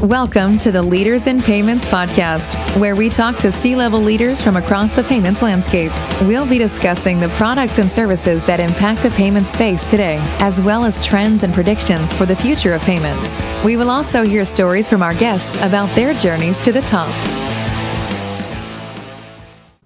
Welcome to the Leaders in Payments podcast, where we talk to C-level leaders from across the payments landscape. We'll be discussing the products and services that impact the payment space today, as well as trends and predictions for the future of payments. We will also hear stories from our guests about their journeys to the top.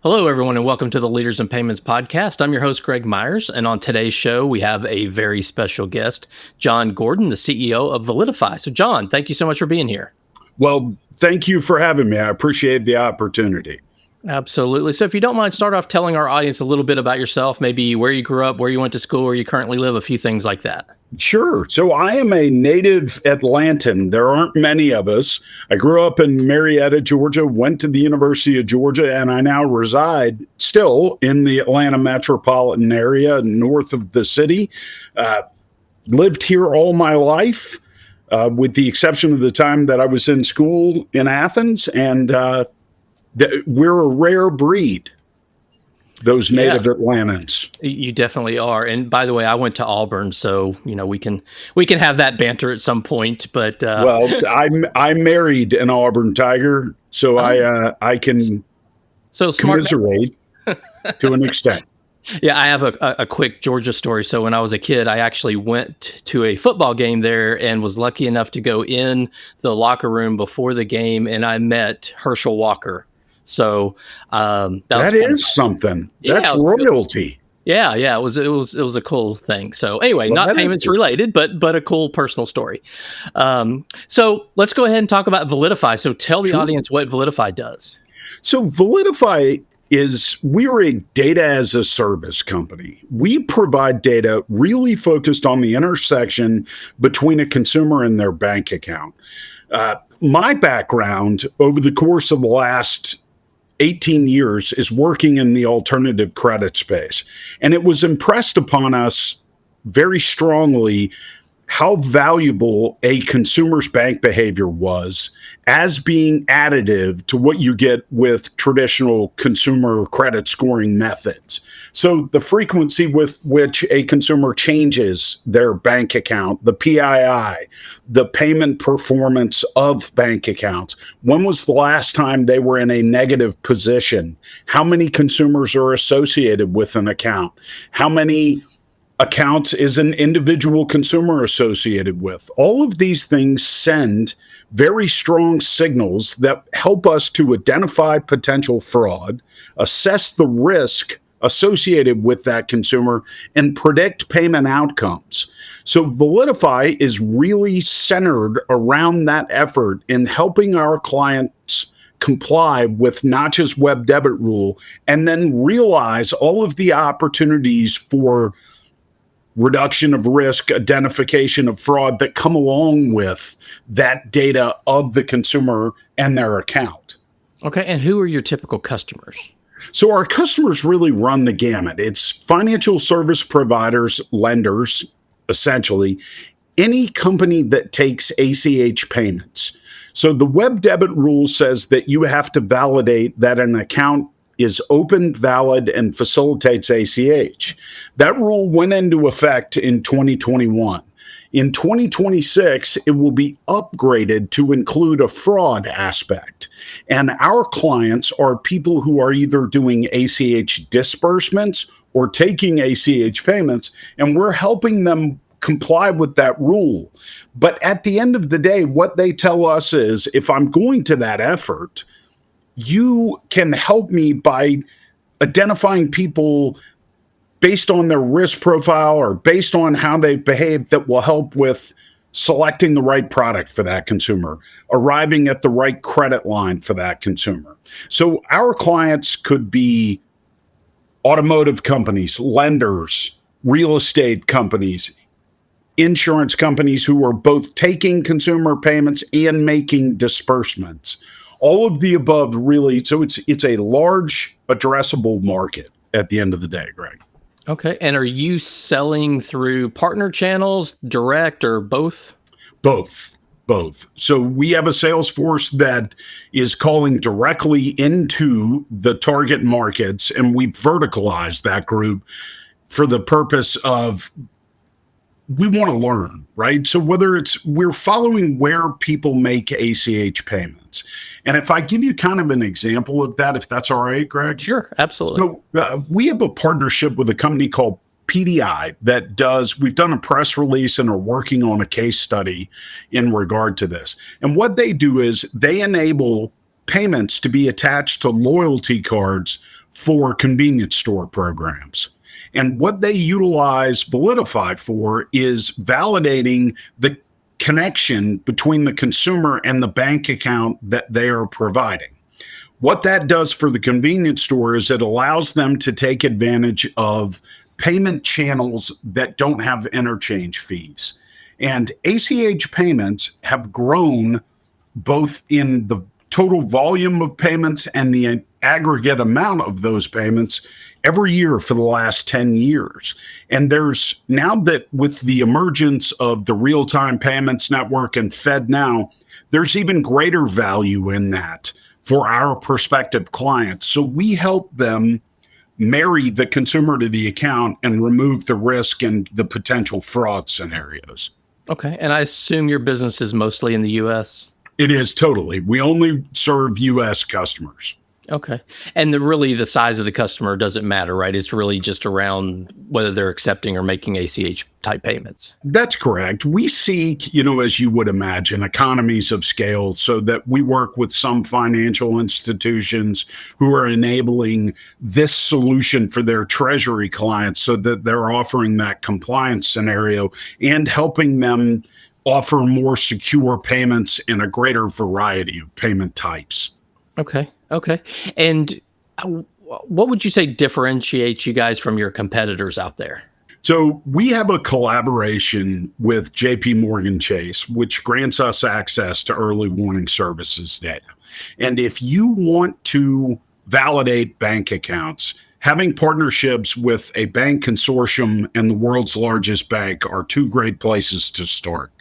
Hello, everyone, and welcome to the Leaders in Payments podcast. I'm your host, Greg Myers, and on today's show, we have a very special guest, John Gordon, the CEO of ValidiFI. So, John, thank you so much for being here. Well, thank you for having me. I appreciate the opportunity. Absolutely. So if you don't mind, start off telling our audience a little bit about yourself, maybe where you grew up, where you went to school, where you currently live, a few things like that. Sure. So I am a native Atlantan. There aren't many of us. I grew up in Marietta, Georgia, went to the University of Georgia, and I now reside still in the Atlanta metropolitan area north of the city. Lived here all my life, with the exception of the time that I was in school in Athens, and we're a rare breed, those native Atlantans. You definitely are. And by the way, I went to Auburn, so we can have that banter at some point. But well, I married an Auburn Tiger, so I can commiserate to an extent. Yeah, I have a quick Georgia story. So when I was a kid, I actually went to a football game there and was lucky enough to go in the locker room before the game, and I met Herschel Walker. So that is something. That's royalty. Cool. Yeah, it was a cool thing. So anyway, not payments related, but a cool personal story. So let's go ahead and talk about ValidiFI. So tell the audience what ValidiFI does. So ValidiFI we're a data as a service company. We provide data really focused on the intersection between a consumer and their bank account. My background over the course of the last 18 years is working in the alternative credit space. And it was impressed upon us very strongly how valuable a consumer's bank behavior was as being additive to what you get with traditional consumer credit scoring methods. So the frequency with which a consumer changes their bank account, the PII, the payment performance of bank accounts, when was the last time they were in a negative position? How many consumers are associated with an account? How many accounts is an individual consumer associated with? All of these things send very strong signals that help us to identify potential fraud, assess the risk associated with that consumer, and predict payment outcomes. So ValidiFI is really centered around that effort in helping our clients comply with NACHA's web debit rule and then realize all of the opportunities for reduction of risk, identification of fraud that come along with that data of the consumer and their account. Okay, and who are your typical customers? So our customers really run the gamut. It's financial service providers, lenders, essentially, any company that takes ACH payments. So the web debit rule says that you have to validate that an account is open, valid, and facilitates ACH. That rule went into effect in 2021. In 2026, it will be upgraded to include a fraud aspect. And our clients are people who are either doing ACH disbursements or taking ACH payments, and we're helping them comply with that rule. But at the end of the day, what they tell us is, if I'm going to that effort, you can help me by identifying people based on their risk profile or based on how they behave that will help with selecting the right product for that consumer, arriving at the right credit line for that consumer. So our clients could be automotive companies, lenders, real estate companies, insurance companies who are both taking consumer payments and making disbursements. All of the above, really. So it's a large addressable market at the end of the day, Greg. Okay. And are you selling through partner channels, direct, or both? Both. So we have a sales force that is calling directly into the target markets, and we've verticalized that group for the purpose of we want to learn, right? So whether it's we're following where people make ACH payments. And if I give you kind of an example of that, if that's all right, Greg? Sure, absolutely. So we have a partnership with a company called PDI we've done a press release and are working on a case study in regard to this. And what they do is they enable payments to be attached to loyalty cards for convenience store programs. And what they utilize ValidiFI for is validating the connection between the consumer and the bank account that they are providing. What that does for the convenience store is it allows them to take advantage of payment channels that don't have interchange fees. And ACH payments have grown both in the total volume of payments and the aggregate amount of those payments every year for the last 10 years. And there's now that with the emergence of the real-time payments network and FedNow, there's even greater value in that for our prospective clients. So we help them marry the consumer to the account and remove the risk and the potential fraud scenarios. Okay. And I assume your business is mostly in the U.S.? It is totally. We only serve U.S. customers. Okay. And the size of the customer doesn't matter, right? It's really just around whether they're accepting or making ACH type payments. That's correct. We seek, as you would imagine, economies of scale so that we work with some financial institutions who are enabling this solution for their treasury clients so that they're offering that compliance scenario and helping them offer more secure payments in a greater variety of payment types. Okay. And what would you say differentiates you guys from your competitors out there? So we have a collaboration with JP Morgan Chase, which grants us access to early warning services data. And if you want to validate bank accounts, having partnerships with a bank consortium and the world's largest bank are two great places to start.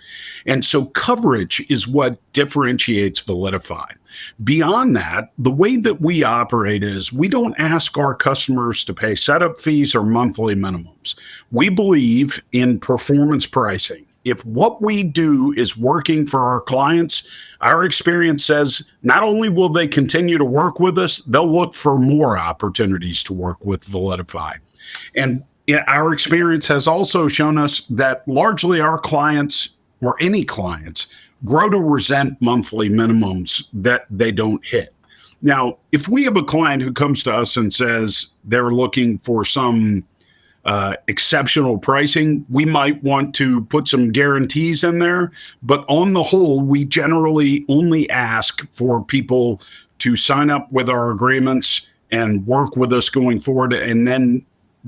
And so coverage is what differentiates ValidiFI. Beyond that, the way that we operate is we don't ask our customers to pay setup fees or monthly minimums. We believe in performance pricing. If what we do is working for our clients, our experience says not only will they continue to work with us, they'll look for more opportunities to work with ValidiFI. And our experience has also shown us that largely our clients, or any clients, grow to resent monthly minimums that they don't hit. Now, if we have a client who comes to us and says they're looking for some exceptional pricing, we might want to put some guarantees in there. But on the whole, we generally only ask for people to sign up with our agreements and work with us going forward. And then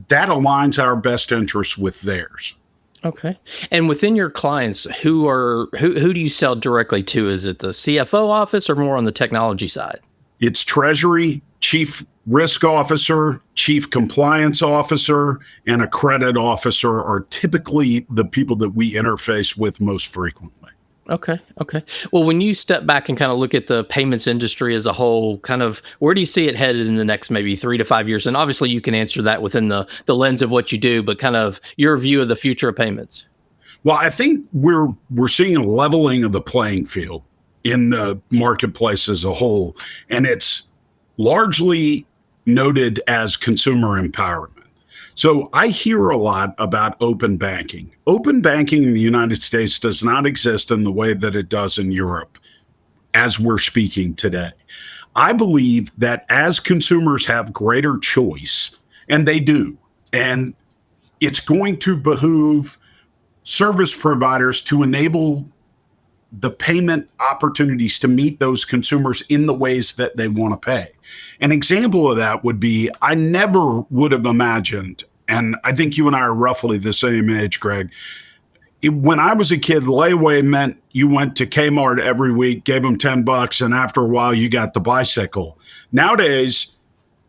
that aligns our best interests with theirs. Okay. And within your clients, who do you sell directly to? Is it the CFO office or more on the technology side? It's Treasury, Chief Risk Officer, Chief Compliance Officer, and a Credit Officer are typically the people that we interface with most frequently. Okay. Well, when you step back and kind of look at the payments industry as a whole, kind of where do you see it headed in the next maybe 3 to 5 years? And obviously you can answer that within the lens of what you do, but kind of your view of the future of payments. Well, I think we're seeing a leveling of the playing field in the marketplace as a whole, and it's largely noted as consumer empowerment. So I hear a lot about open banking. Open banking in the United States does not exist in the way that it does in Europe as we're speaking today. I believe that as consumers have greater choice, and they do, and it's going to behoove service providers to enable the payment opportunities to meet those consumers in the ways that they want to pay. An example of that would be, I never would have imagined, and I think you and I are roughly the same age, Greg. When I was a kid, layaway meant you went to Kmart every week, gave them $10, and after a while you got the bicycle. Nowadays,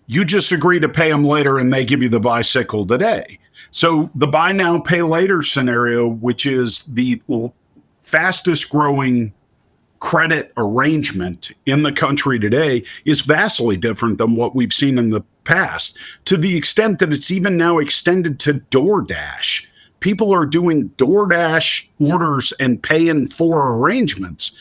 you just agree to pay them later and they give you the bicycle today. So the buy now, pay later scenario, which is the fastest growing credit arrangement in the country today, is vastly different than what we've seen in the past, to the extent that it's even now extended to DoorDash. people are doing DoorDash orders and paying for arrangements.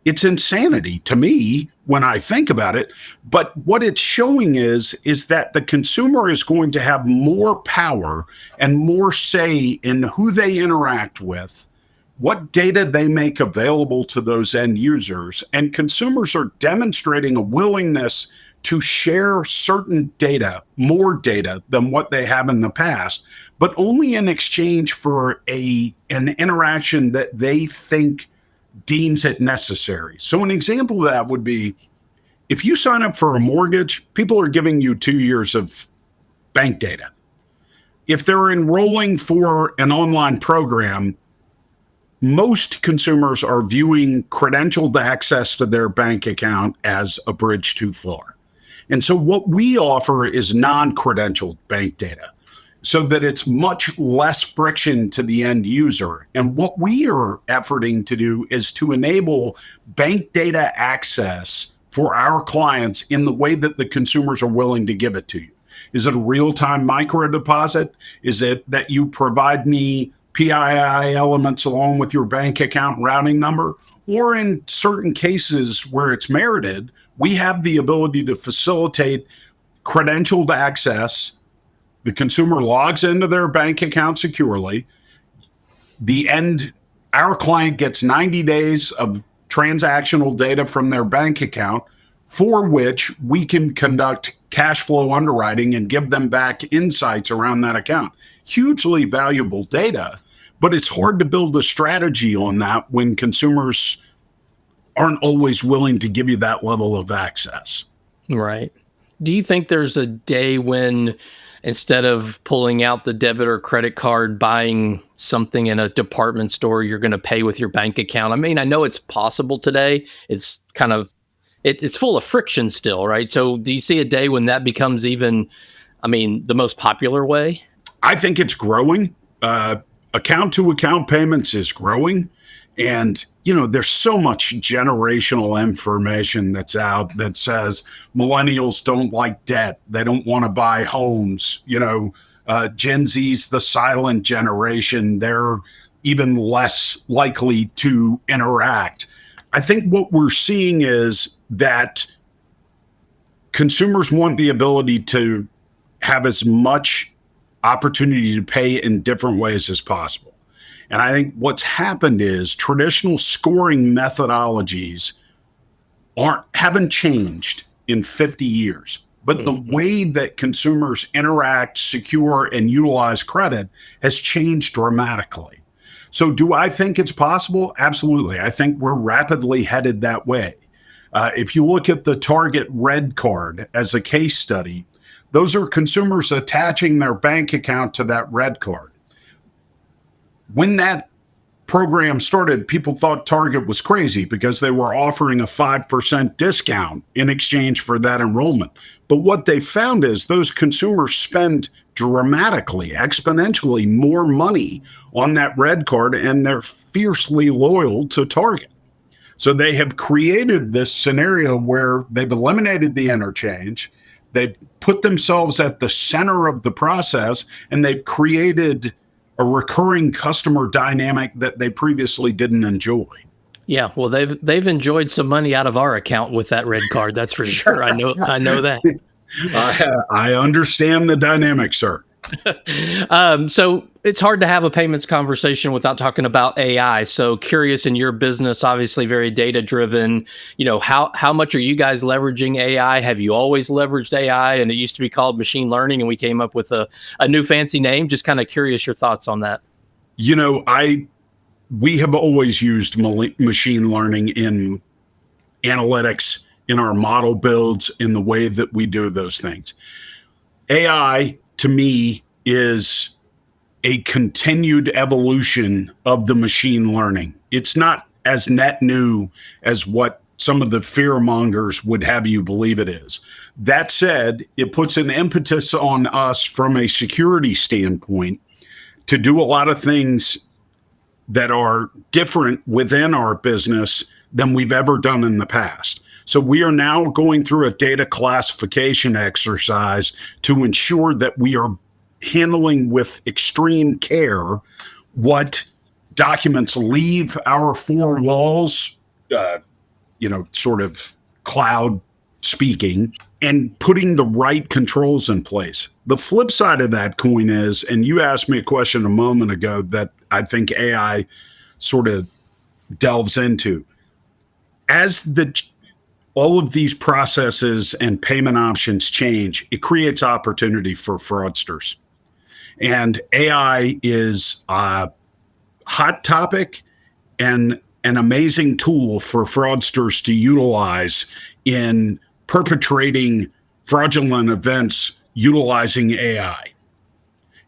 It's insanity to me when I think about it. But what it's showing is that the consumer is going to have more power and more say in who they interact with, what data they make available to those end users. And consumers are demonstrating a willingness to share certain data, more data than what they have in the past, but only in exchange for an interaction that they think deems it necessary. So an example of that would be, if you sign up for a mortgage, people are giving you 2 years of bank data. If they're enrolling for an online program, most consumers are viewing credentialed access to their bank account as a bridge too far. And so what we offer is non-credentialed bank data, so that it's much less friction to the end user. And what we are efforting to do is to enable bank data access for our clients in the way that the consumers are willing to give it to you. Is it a real-time micro deposit? Is it that you provide me PII elements along with your bank account routing number? Or in certain cases where it's merited, we have the ability to facilitate credentialed access. The consumer logs into their bank account securely. Our client gets 90 days of transactional data from their bank account, for which we can conduct cash flow underwriting and give them back insights around that account. Hugely valuable data, but it's hard to build a strategy on that when consumers aren't always willing to give you that level of access. Right. Do you think there's a day when, instead of pulling out the debit or credit card, buying something in a department store, you're going to pay with your bank account? I mean, I know it's possible today. It's kind of, it's full of friction still, right? So do you see a day when that becomes even, the most popular way? I think it's growing. Account-to-account payments is growing. And, there's so much generational information that's out that says millennials don't like debt. They don't want to buy homes. Gen Z's the silent generation. They're even less likely to interact. I think what we're seeing is that consumers want the ability to have as much opportunity to pay in different ways as possible. And I think what's happened is traditional scoring methodologies haven't changed in 50 years. But the way that consumers interact, secure, and utilize credit has changed dramatically. So do I think it's possible? Absolutely. I think we're rapidly headed that way. If you look at the Target RedCard as a case study, those are consumers attaching their bank account to that RedCard. When that program started, people thought Target was crazy because they were offering a 5% discount in exchange for that enrollment. But what they found is those consumers spend dramatically, exponentially more money on that RedCard, and they're fiercely loyal to Target. So they have created this scenario where they've eliminated the interchange, they've put themselves at the center of the process, and they've created a recurring customer dynamic that they previously didn't enjoy. Yeah, well, they've enjoyed some money out of our account with that RedCard. That's for sure. I know that. I understand the dynamic, sir. So it's hard to have a payments conversation without talking about AI. So curious, in your business, obviously very data driven, how much are you guys leveraging AI? Have you always leveraged AI? And it used to be called machine learning, and we came up with a new fancy name. Just kind of curious your thoughts on that. We have always used machine learning in analytics, in our model builds, in the way that we do those things. AI, to me, is a continued evolution of the machine learning. It's not as net new as what some of the fear mongers would have you believe it is. That said, it puts an impetus on us from a security standpoint to do a lot of things that are different within our business than we've ever done in the past. So we are now going through a data classification exercise to ensure that we are handling with extreme care what documents leave our four walls, sort of cloud speaking, and putting the right controls in place. The flip side of that coin is, and you asked me a question a moment ago that I think AI sort of delves into, as all of these processes and payment options change, it creates opportunity for fraudsters. And AI is a hot topic and an amazing tool for fraudsters to utilize in perpetrating fraudulent events utilizing AI.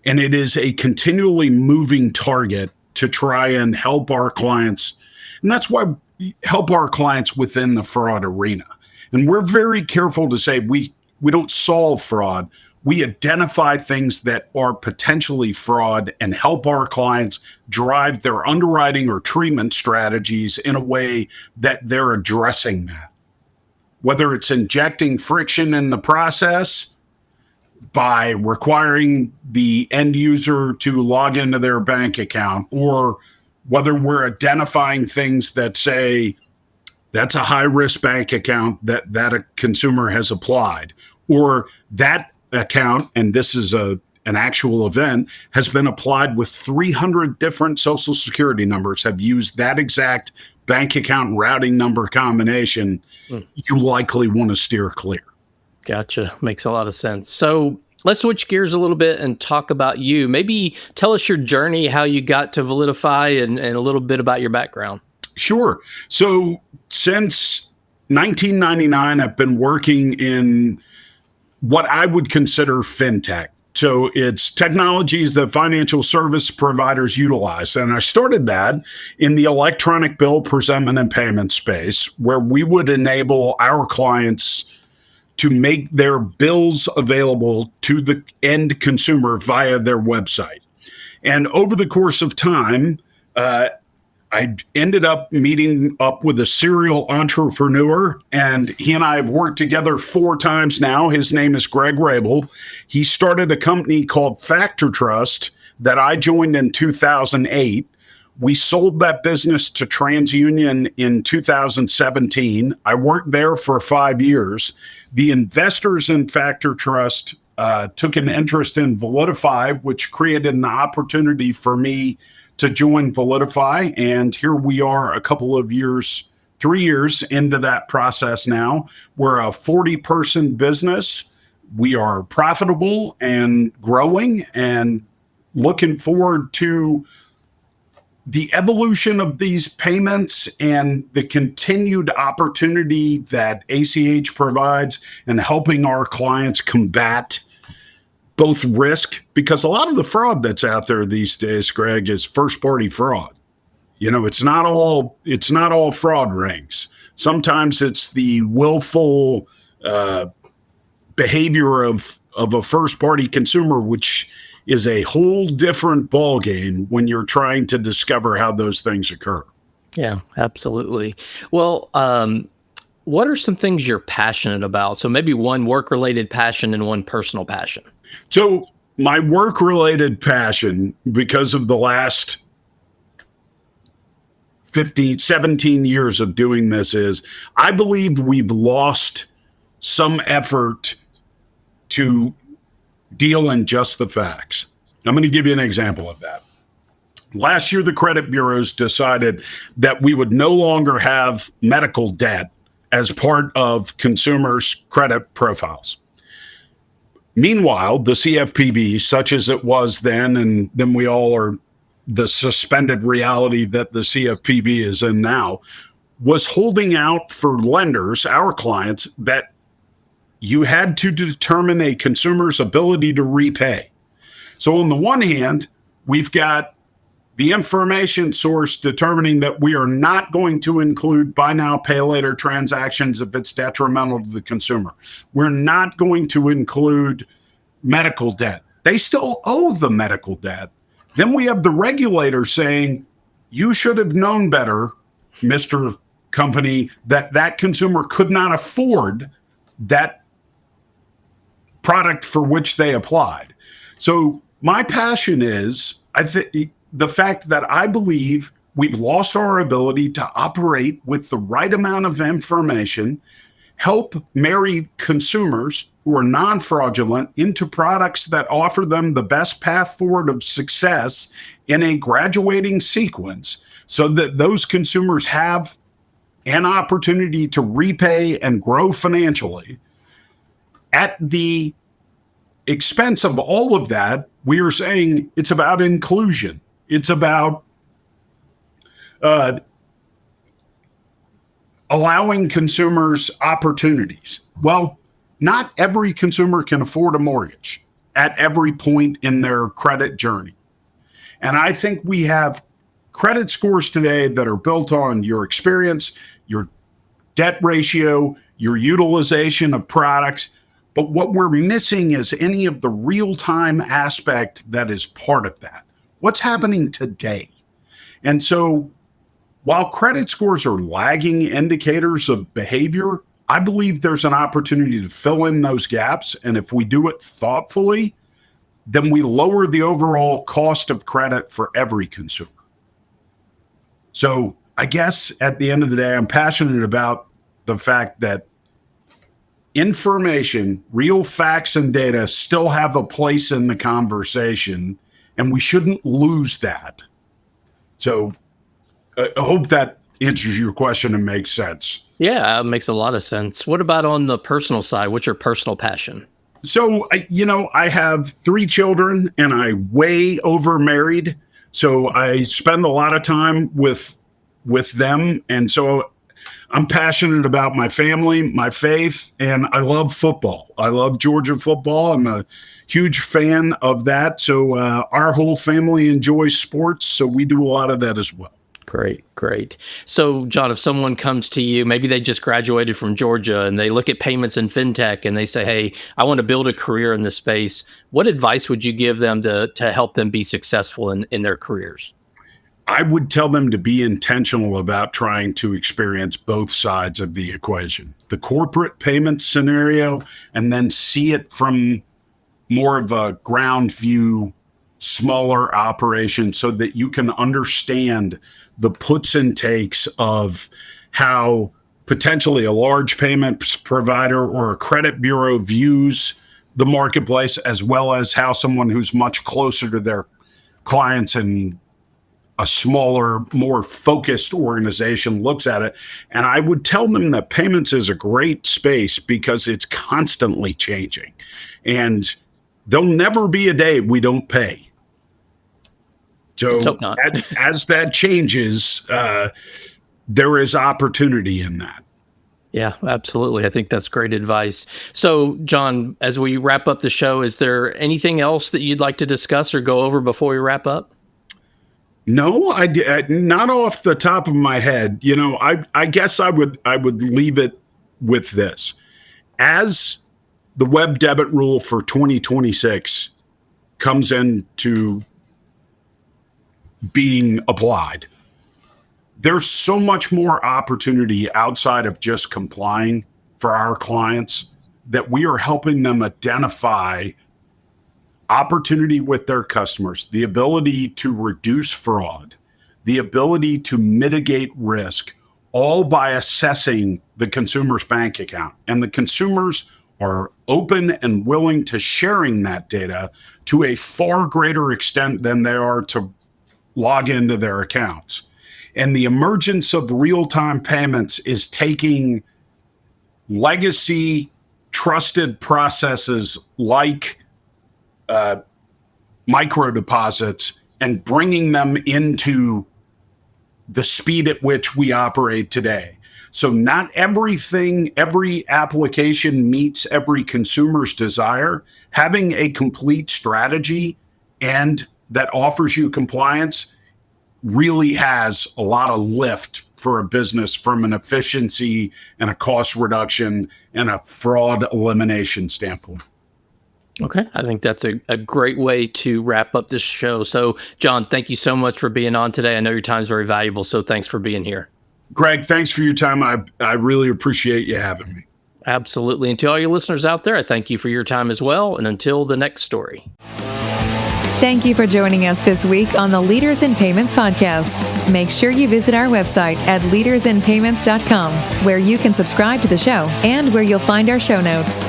And it is a continually moving target to try and help our clients. And that's why we help our clients within the fraud arena. And we're very careful to say we don't solve fraud. We identify things that are potentially fraud and help our clients drive their underwriting or treatment strategies in a way that they're addressing that. Whether it's injecting friction in the process by requiring the end user to log into their bank account, or whether we're identifying things that say that's a high-risk bank account that a consumer has applied, or that account, and this is an actual event, has been applied with 300 different social security numbers, have used that exact bank account routing number combination, you likely want to steer clear. Gotcha. Makes a lot of sense. So let's switch gears a little bit and talk about you. Maybe tell us your journey, how you got to ValidiFI, and a little bit about your background. Sure. So since 1999, I've been working in what I would consider fintech. So it's technologies that financial service providers utilize. And I started that in the electronic bill presentment and payment space, where we would enable our clients to make their bills available to the end consumer via their website. And over the course of time, I ended up meeting up with a serial entrepreneur, and he and I have worked together 4 times now. His name is Greg Rabel. He started a company called Factor Trust that I joined in 2008. We sold that business to TransUnion in 2017. I worked there for 5 years. The investors in Factor Trust took an interest in ValidiFI, which created an opportunity for me to join ValidiFI. And here we are a couple of years, 3 years into that process now. We're a 40-person business. We are profitable and growing and looking forward to the evolution of these payments and the continued opportunity that ACH provides and helping our clients combat both risk, because a lot of the fraud that's out there these days, Greg, is first-party fraud. It's not all fraud rings. Sometimes it's the willful behavior of a first-party consumer, which is a whole different ballgame when you're trying to discover how those things occur. Yeah, absolutely. Well, what are some things you're passionate about? So maybe one work-related passion and one personal passion. So my work-related passion, because of the last 17 years of doing this, is I believe we've lost some effort to deal in just the facts. I'm going to give you an example of that. Last year, the credit bureaus decided that we would no longer have medical debt as part of consumers' credit profiles. Meanwhile, the CFPB, such as it was then, and then we all are the suspended reality that the CFPB is in now, was holding out for lenders, our clients, that you had to determine a consumer's ability to repay. So on the one hand, we've got the information source determining that we are not going to include buy now, pay later transactions if it's detrimental to the consumer. We're not going to include medical debt. They still owe the medical debt. Then we have the regulator saying, you should have known better, Mr. Company, that consumer could not afford that product for which they applied. So my passion is, the fact that I believe we've lost our ability to operate with the right amount of information, help marry consumers who are non-fraudulent into products that offer them the best path forward of success in a graduating sequence, so that those consumers have an opportunity to repay and grow financially. At the expense of all of that, we are saying it's about inclusion. It's about allowing consumers opportunities. Well, not every consumer can afford a mortgage at every point in their credit journey. And I think we have credit scores today that are built on your experience, your debt ratio, your utilization of products. But what we're missing is any of the real-time aspect that is part of that. What's happening today? And so while credit scores are lagging indicators of behavior, I believe there's an opportunity to fill in those gaps. And if we do it thoughtfully, then we lower the overall cost of credit for every consumer. So I guess at the end of the day, I'm passionate about the fact that information, real facts and data still have a place in the conversation, and we shouldn't lose that. So I hope that answers your question and makes sense. Yeah, it makes a lot of sense. What about on the personal side? What's your personal passion? So, I have 3 children and I way over married. So I spend a lot of time with them. And so I'm passionate about my family, my faith, and I love football. I love Georgia football. I'm a huge fan of that. So our whole family enjoys sports. So we do a lot of that as well. Great. So, John, if someone comes to you, maybe they just graduated from Georgia and they look at payments and fintech and they say, hey, I want to build a career in this space. What advice would you give them to help them be successful in their careers? I would tell them to be intentional about trying to experience both sides of the equation, the corporate payments scenario, and then see it from more of a ground view, smaller operation, so that you can understand the puts and takes of how potentially a large payments provider or a credit bureau views the marketplace, as well as how someone who's much closer to their clients and a smaller, more focused organization looks at it. And I would tell them that payments is a great space because it's constantly changing. And there'll never be a day we don't pay. So as that changes, there is opportunity in that. Yeah, absolutely. I think that's great advice. So, John, as we wrap up the show, is there anything else that you'd like to discuss or go over before we wrap up? No, not off the top of my head. I guess I would leave it with this. As the web debit rule for 2026 comes into being applied, there's so much more opportunity outside of just complying for our clients that we are helping them identify opportunity with their customers, the ability to reduce fraud, the ability to mitigate risk, all by assessing the consumer's bank account. And the consumers are open and willing to sharing that data to a far greater extent than they are to log into their accounts. And the emergence of real-time payments is taking legacy trusted processes like micro deposits and bringing them into the speed at which we operate today. So not everything, every application meets every consumer's desire. Having a complete strategy and that offers you compliance really has a lot of lift for a business from an efficiency and a cost reduction and a fraud elimination standpoint. Okay. I think that's a great way to wrap up this show. So, John, thank you so much for being on today. I know your time is very valuable, so thanks for being here. Greg, thanks for your time. I really appreciate you having me. Absolutely. And to all your listeners out there, I thank you for your time as well. And until the next story. Thank you for joining us this week on the Leaders in Payments podcast. Make sure you visit our website at leadersinpayments.com, where you can subscribe to the show and where you'll find our show notes.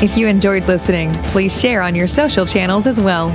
If you enjoyed listening, please share on your social channels as well.